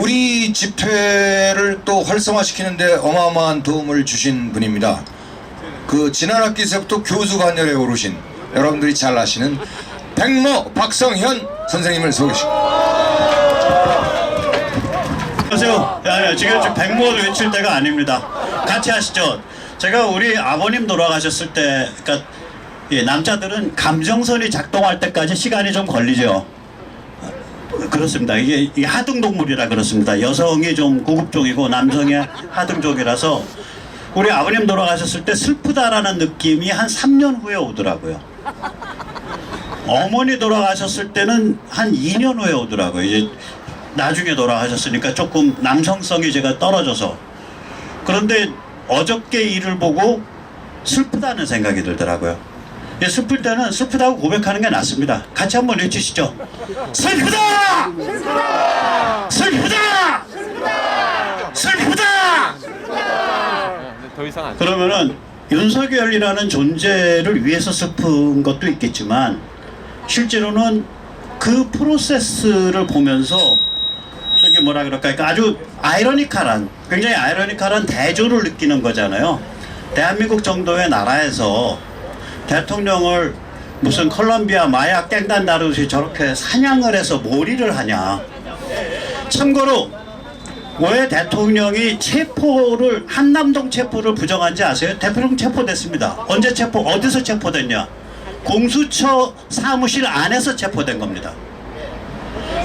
우리 집회를 또 활성화시키는데 어마어마한 도움을 주신 분입니다. 그 지난 학기서부터 교수 관열에 오르신 여러분들이 잘 아시는 백모 박성현 선생님을 소개시킵니다. 안녕하세요. 지금 백모를 외칠 때가 아닙니다. 같이 하시죠. 제가 우리 아버님 돌아가셨을 때, 그러니까 남자들은 감정선이 작동할 때까지 시간이 좀 걸리죠. 그렇습니다. 이게 하등동물이라 그렇습니다. 여성이 좀 고급종이고 남성이 하등종이라서 우리 아버님 돌아가셨을 때 슬프다라는 느낌이 한 3년 후에 오더라고요. 어머니 돌아가셨을 때는 한 2년 후에 오더라고요. 이제 나중에 돌아가셨으니까 조금 남성성이 제가 떨어져서. 그런데 어저께 일을 보고 슬프다는 생각이 들더라고요. 슬플 때는 슬프다고 고백하는 게 낫습니다. 같이 한번 외치시죠. 슬프다! 슬프다! 슬프다! 슬프다! 더 이상 안 그러면은 윤석열이라는 존재를 위해서 슬픈 것도 있겠지만 실제로는 그 프로세스를 보면서 저게 뭐라 그럴까, 그러니까 아주 아이러니컬한, 굉장히 아이러니컬한 대조를 느끼는 거잖아요. 대한민국 정도의 나라에서 대통령을 무슨 콜롬비아 마약 땡단 다루듯이 저렇게 사냥을 해서 몰이를 하냐. 참고로 왜 대통령이 체포를, 한남동 체포를 부정한지 아세요? 대통령 체포됐습니다. 언제 체포, 어디서 체포됐냐? 공수처 사무실 안에서 체포된 겁니다.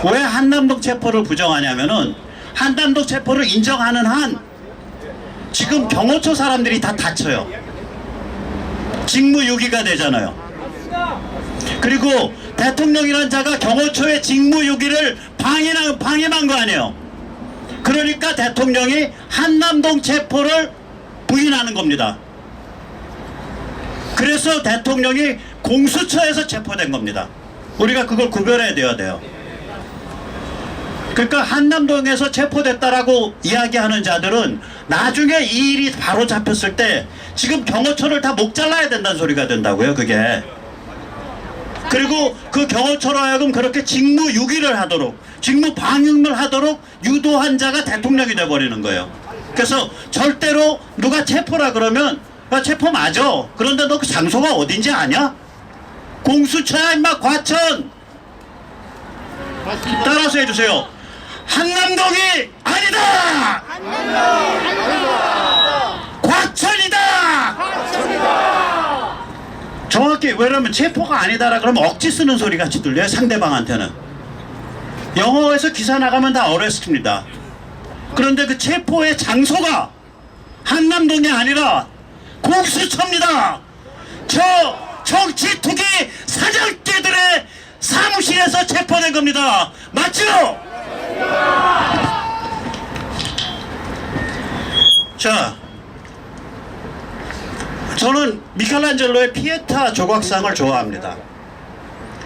왜 한남동 체포를 부정하냐면은 한남동 체포를 인정하는 한 지금 경호처 사람들이 다 다쳐요. 직무유기가 되잖아요. 그리고 대통령이란 자가 경호처의 직무유기를 방해한 거 아니에요. 그러니까 대통령이 한남동 체포를 부인하는 겁니다. 그래서 대통령이 공수처에서 체포된 겁니다. 우리가 그걸 구별해야 돼요. 그러니까 한남동에서 체포됐다라고 이야기하는 자들은 나중에 이 일이 바로 잡혔을 때 지금 경호처를 다 목 잘라야 된다는 소리가 된다고요, 그게. 그리고 그 경호처로 하여금 그렇게 직무유기를 하도록, 직무방임을 하도록 유도한 자가 대통령이 돼버리는 거예요. 그래서 절대로 누가 체포라 그러면 야, 체포 맞아. 그런데 너 그 장소가 어딘지 아냐? 공수처야 임마, 과천. 따라서 해주세요. 한남동이 아니다. 과천이다. 정확히, 왜냐면 체포가 아니다라 그러면 억지 쓰는 소리 같이 들려요, 상대방한테는. 영어에서 기사 나가면 다 어레스트입니다. 그런데 그 체포의 장소가 한남동이 아니라 공수처입니다. 저 정치 투기 사장개들의 사무실에서 체포된 겁니다. 맞죠? 자, 저는 미켈란젤로의 피에타 조각상을 좋아합니다.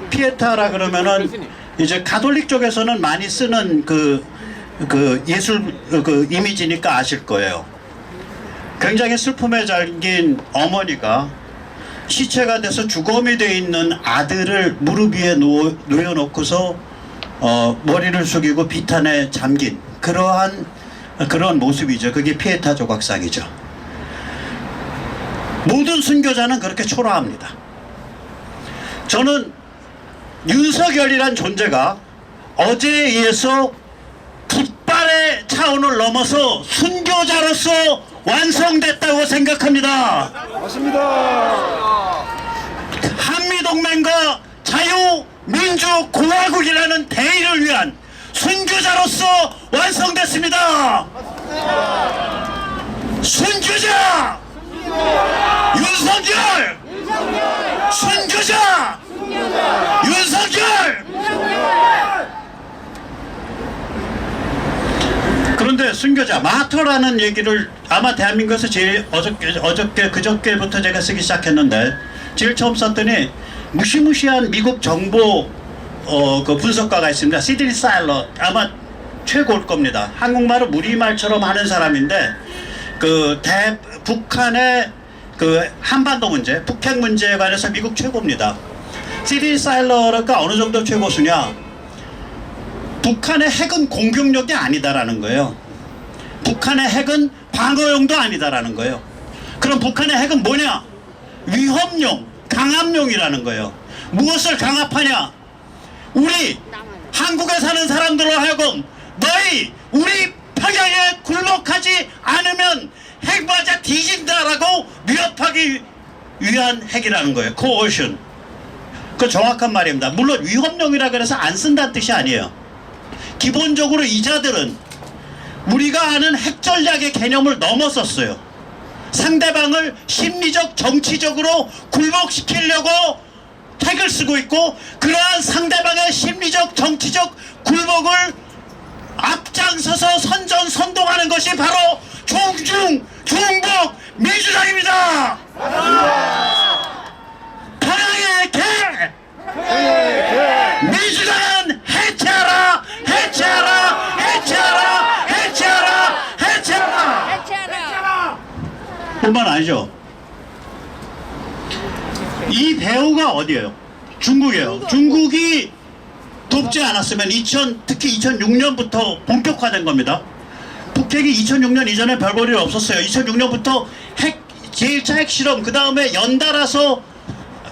피에타라 그러면은 이제 가톨릭 쪽에서는 많이 쓰는 그 예술 그 이미지니까 아실 거예요. 굉장히 슬픔에 잠긴 어머니가 시체가 돼서 주검이 되어 있는 아들을 무릎 위에 놓여놓고서 머리를 숙이고 비탄에 잠긴 그런 모습이죠. 그게 피에타 조각상이죠. 모든 순교자는 그렇게 초라합니다. 저는 윤석열이란 존재가 어제에 의해서 깃발의 차원을 넘어서 순교자로서 완성됐다고 생각합니다. 맞습니다. 한미동맹과 자유민주공화국이라는 대의를 위한 순교자로서 완성됐습니다. 순교자 윤석열! 순교자 윤석열! 그런데 순교자, 마터라는 얘기를 아마 대한민국에서 제일 그저께부터 제가 쓰기 시작했는데 제일 처음 썼더니 무시무시한 미국 정보 그 분석가가 있습니다. 시드니 사일러, 아마 최고일 겁니다. 한국말을 우리말처럼 하는 사람인데 북한의 그 한반도 문제, 북핵 문제에 관해서 미국 최고입니다. 시드니 사일러가 어느 정도 최고수냐? 북한의 핵은 공격력이 아니다라는 거예요. 북한의 핵은 방어용도 아니다라는 거예요. 그럼 북한의 핵은 뭐냐? 위협용, 강압용이라는 거예요. 무엇을 강압하냐? 우리 한국에 사는 사람들로 하여금 너희 우리 평양에 굴복하지 않으면 핵 맞아 뒤진다라고 위협하기 위한 핵이라는 거예요. coercion. 그 정확한 말입니다. 물론 위협용이라 그래서 안 쓴다는 뜻이 아니에요. 기본적으로 이자들은 우리가 아는 핵 전략의 개념을 넘어섰어요. 상대방을 심리적, 정치적으로 굴복시키려고 핵을 쓰고 있고, 그러한 상대방의 심리적, 정치적 굴복을 앞장서서 선동하는 것이 바로 중북 민주당입니다. 평양의 개! 민주당은 해체하라! 해체하라! 해체하라! 해체하라! 해체하라! 뿐만 아니죠. 이 배후가 어디예요? 중국이에요. 중국이 돕지 않았으면 특히 2006년부터 본격화된 겁니다. 북핵이 2006년 이전에 별 볼 일 없었어요. 2006년부터 제1차 핵실험, 그 다음에 연달아서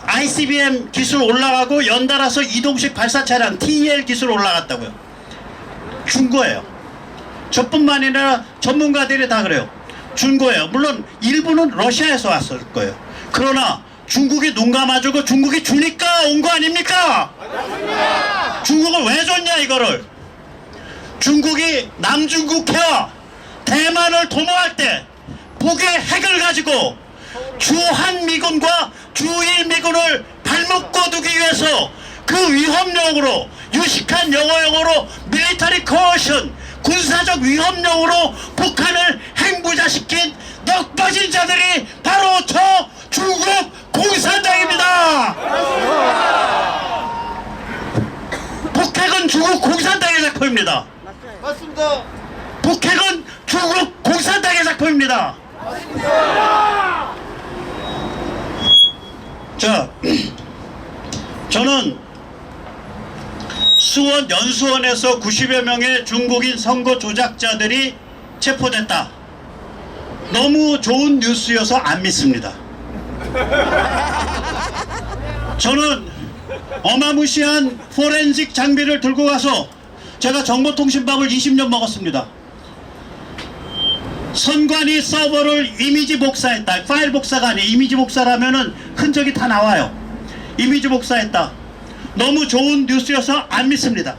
ICBM 기술 올라가고 연달아서 이동식 발사차량 TEL 기술 올라갔다고요. 준 거예요. 저뿐만 아니라 전문가들이 다 그래요. 준 거예요. 물론 일부는 러시아에서 왔을 거예요. 그러나 중국이 눈 감아주고 중국이 주니까 온 거 아닙니까? 중국을 왜 줬냐 이거를. 중국이 남중국해와 대만을 도모할 때 북의 핵을 가지고 주한미군과 주일미군을 발목 꿔두기 위해서 그 위협력으로, 유식한 영어용어로 밀리터리 코어션, 군사적 위협력으로 북한을 핵무자시킨 넉버진 자들이 바로 저 중국 공산당입니다. 북핵은 중국 공산당의 작품입니다. 맞습니다. 북핵은 중국 공산당의 작품입니다. 자, 저는 수원 연수원에서 90여 명의 중국인 선거 조작자들이 체포됐다. 너무 좋은 뉴스여서 안 믿습니다. 저는 어마무시한 포렌식 장비를 들고 가서, 제가 정보통신밥을 20년 먹었습니다. 선관위 서버를 이미지 복사했다. 파일 복사가 아니에요. 이미지 복사라면은 흔적이 다 나와요. 이미지 복사했다. 너무 좋은 뉴스여서 안 믿습니다.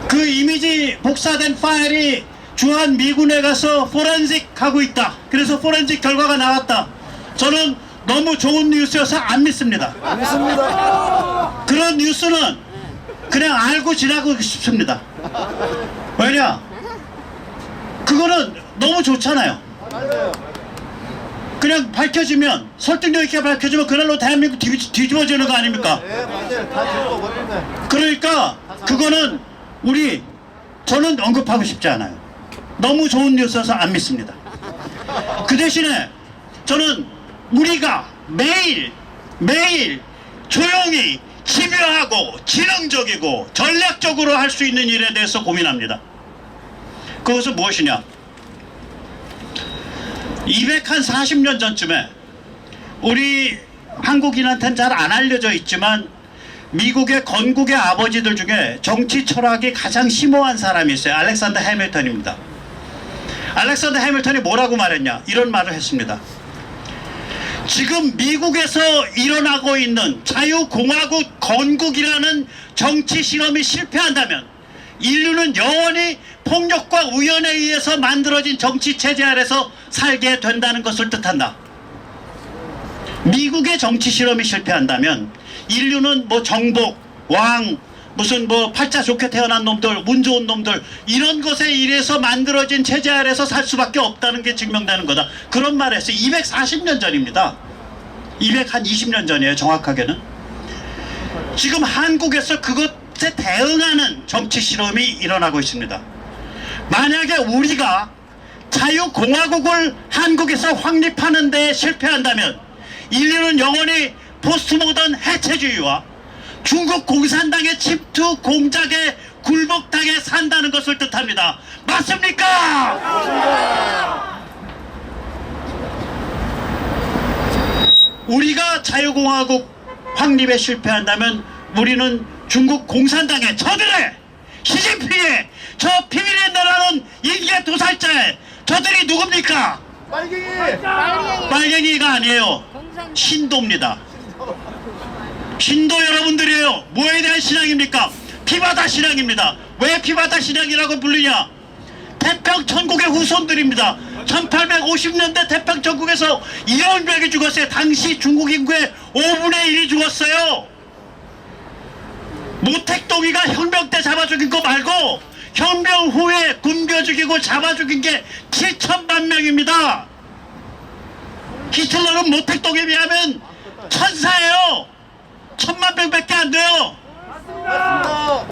그 이미지 복사된 파일이 주한 미군에 가서 포렌식 하고 있다. 그래서 포렌식 결과가 나왔다. 저는 너무 좋은 뉴스여서 안 믿습니다. 안 믿습니다. 그런 뉴스는 그냥 알고 지나고 싶습니다. 왜냐? 그거는 너무 좋잖아요. 맞아요. 그냥 밝혀지면, 설득력 있게 밝혀지면 그날로 대한민국 뒤집어지는 거 아닙니까? 네, 맞아요. 다 들고 버리네. 그러니까 그거는 저는 언급하고 싶지 않아요. 너무 좋은 뉴스여서 안 믿습니다. 그 대신에 저는 우리가 매일 조용히 집요하고 지능적이고 전략적으로 할 수 있는 일에 대해서 고민합니다. 그것은 무엇이냐? 240년 전쯤에 우리 한국인한테는 잘 안 알려져 있지만 미국의 건국의 아버지들 중에 정치 철학이 가장 심오한 사람이 있어요. 알렉산더 해밀턴입니다. 알렉산더 해밀턴이 뭐라고 말했냐? 이런 말을 했습니다. 지금 미국에서 일어나고 있는 자유공화국 건국이라는 정치 실험이 실패한다면 인류는 영원히 폭력과 우연에 의해서 만들어진 정치 체제 아래서 살게 된다는 것을 뜻한다. 미국의 정치 실험이 실패한다면 인류는 뭐 정복, 왕, 무슨 뭐 팔자 좋게 태어난 놈들, 운 좋은 놈들, 이런 것에 의해서 만들어진 체제 아래서 살 수밖에 없다는 게 증명되는 거다. 그런 말을 했어요. 240년 전입니다. 220년 전이에요, 정확하게는. 지금 한국에서 그것에 대응하는 정치 실험이 일어나고 있습니다. 만약에 우리가 자유공화국을 한국에서 확립하는 데 실패한다면 인류는 영원히 포스트 모던 해체주의와 중국 공산당의 침투 공작에 굴복당에 산다는 것을 뜻합니다. 맞습니까? 우리가 자유공화국 확립에 실패한다면 우리는 중국 공산당의 저들의 시진핑의 저 비밀의 나라는 인계 도살자의 저들이 누굽니까? 빨갱이. 빨갱이가 아니에요. 신도입니다. 신도 여러분들이에요. 뭐에 대한 신앙입니까? 피바다 신앙입니다. 왜 피바다 신앙이라고 불리냐? 태평천국의 후손들입니다. 1850년대 태평천국에서 2억 명이 죽었어요. 당시 중국 인구의 5분의 1이 죽었어요. 모택동이가 혁명 때 잡아 죽인 거 말고 혁명 후에 굶겨 죽이고 잡아 죽인 게 7천만 명입니다. 히틀러는 모택동에 비하면 천사예요. 1000만 명밖에 안 돼요. 맞습니다.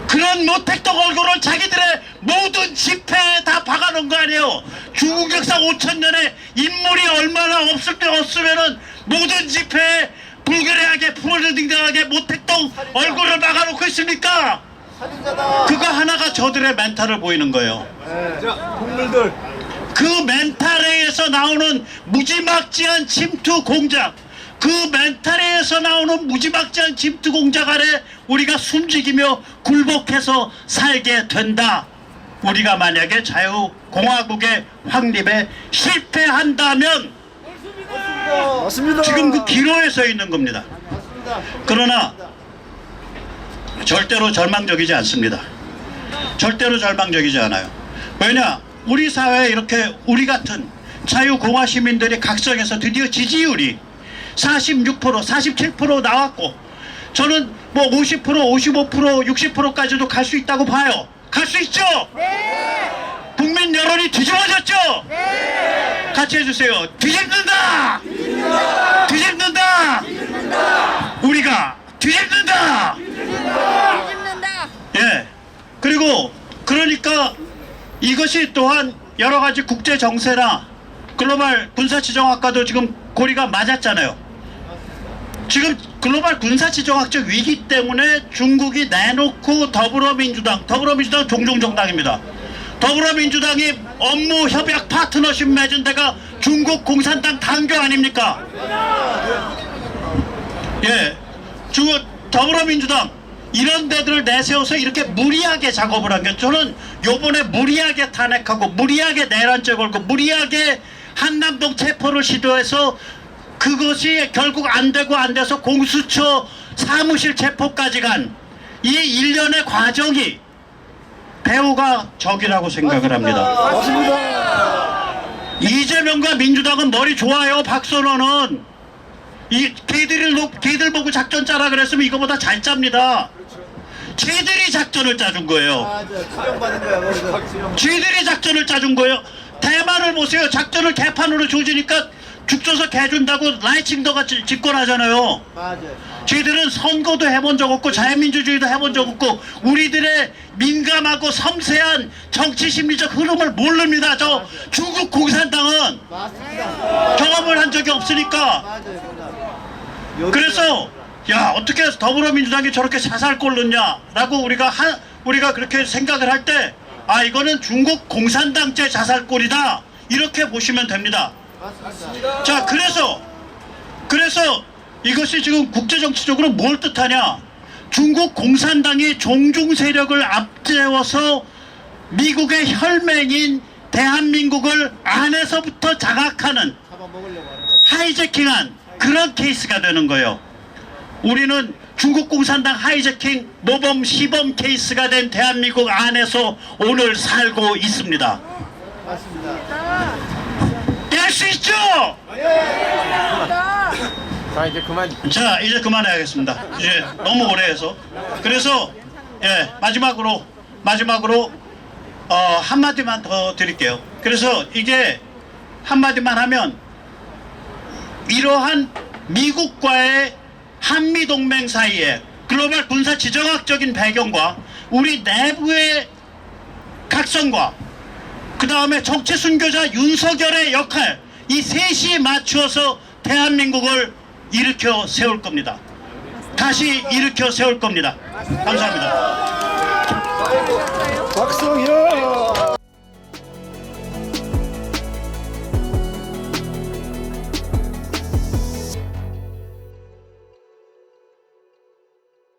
그런 모택동 얼굴을 자기들의 모든 집회에 다 박아놓은 거 아니에요. 중국 역사 5000년에 인물이 얼마나 없으면은 모든 집회에 불그레하게 푸르딩딩하게 모택동 얼굴을 박아놓고 있습니까? 살인자다. 그거 하나가 저들의 멘탈을 보이는 거예요. 동물들. 그 멘탈에서 나오는 무지막지한 침투 공작, 그 멘탈에서 나오는 무지막지한 침투 공작 아래 우리가 숨죽이며 굴복해서 살게 된다. 우리가 만약에 자유공화국의 확립에 실패한다면 맞습니다. 지금 그 기로에 서 있는 겁니다. 맞습니다. 그러나 절대로 절망적이지 않습니다. 절대로 절망적이지 않아요. 왜냐? 우리 사회에 이렇게 우리 같은 자유공화 시민들이 각성해서 드디어 지지율이 46%, 47% 나왔고, 저는 뭐 50%, 55%, 60%까지도 갈 수 있다고 봐요. 갈 수 있죠? 네. 국민 여론이 뒤집어졌죠? 네. 같이 해주세요. 뒤집는다! 뒤집는다! 뒤집는다! 뒤집는다! 우리가 뒤집는다! 뒤집는다. 예. 그리고 그러니까 이것이 또한 여러 가지 국제 정세나 글로벌 군사지정학과도 지금 고리가 맞았잖아요. 지금 글로벌 군사지정학적 위기 때문에 중국이 내놓고 더불어민주당 종종정당입니다. 더불어민주당이 업무 협약 파트너십 맺은 데가 중국 공산당 당교 아닙니까? 예. 중국 더불어민주당 이런 데들을 내세워서 이렇게 무리하게 작업을 한 게, 저는 요번에 무리하게 탄핵하고 무리하게 내란죄 걸고 무리하게 한남동 체포를 시도해서 그것이 결국 안 되고 안 돼서 공수처 사무실 체포까지 간 이 일련의 과정이 배우가 적이라고 생각을 합니다. 맞습니다. 이재명과 민주당은 머리 좋아요. 박선원은 이 걔들 보고 작전 짜라 그랬으면 이거보다 잘 짭니다. 쟤들이 작전을 짜준 거예요. 맞아. 수령받은 거야. 거기서 수령. 쟤들이 작전을 짜준 거예요. 대만을 보세요. 작전을 개판으로 조지니까 죽서서 개준다고 라이칭더가 집권하잖아요. 맞아. 쟤들은 선거도 해본 적 없고 자유민주주의도 해본 적 없고 우리들의 민감하고 섬세한 정치 심리적 흐름을 모릅니다. 저 중국 공산당은 맞습니다. 경험을 한 적이 없으니까. 맞아요. 그래서 야, 어떻게 해서 더불어민주당이 저렇게 사살골 넣냐라고 우리가 그렇게 생각을 할 때, 아, 이거는 중국 공산당제 자살골이다, 이렇게 보시면 됩니다. 맞습니다. 자, 그래서 이것이 지금 국제정치적으로 뭘 뜻하냐? 중국 공산당이 종중 세력을 앞세워서 미국의 혈맹인 대한민국을 안에서부터 장악하는, 잡아먹으려고 하는 거. 하이제킹한 그런 케이스가 되는 거예요. 우리는 중국 공산당 하이제킹 모범 시범 케이스가 된 대한민국 안에서 오늘 살고 있습니다. 맞습니다. 깰 수 있죠? 자 이제 그만. 자, 이제 그만해야겠습니다. 이제 너무 오래 해서. 그래서 예, 마지막으로 한마디만 더 드릴게요. 그래서 이게 한마디만 하면, 이러한 미국과의 한미동맹 사이에 글로벌 군사 지정학적인 배경과 우리 내부의 각성과 그 다음에 정치 순교자 윤석열의 역할, 이 셋이 맞추어서 대한민국을 일으켜 세울 겁니다. 다시 일으켜 세울 겁니다. 감사합니다. 박성현!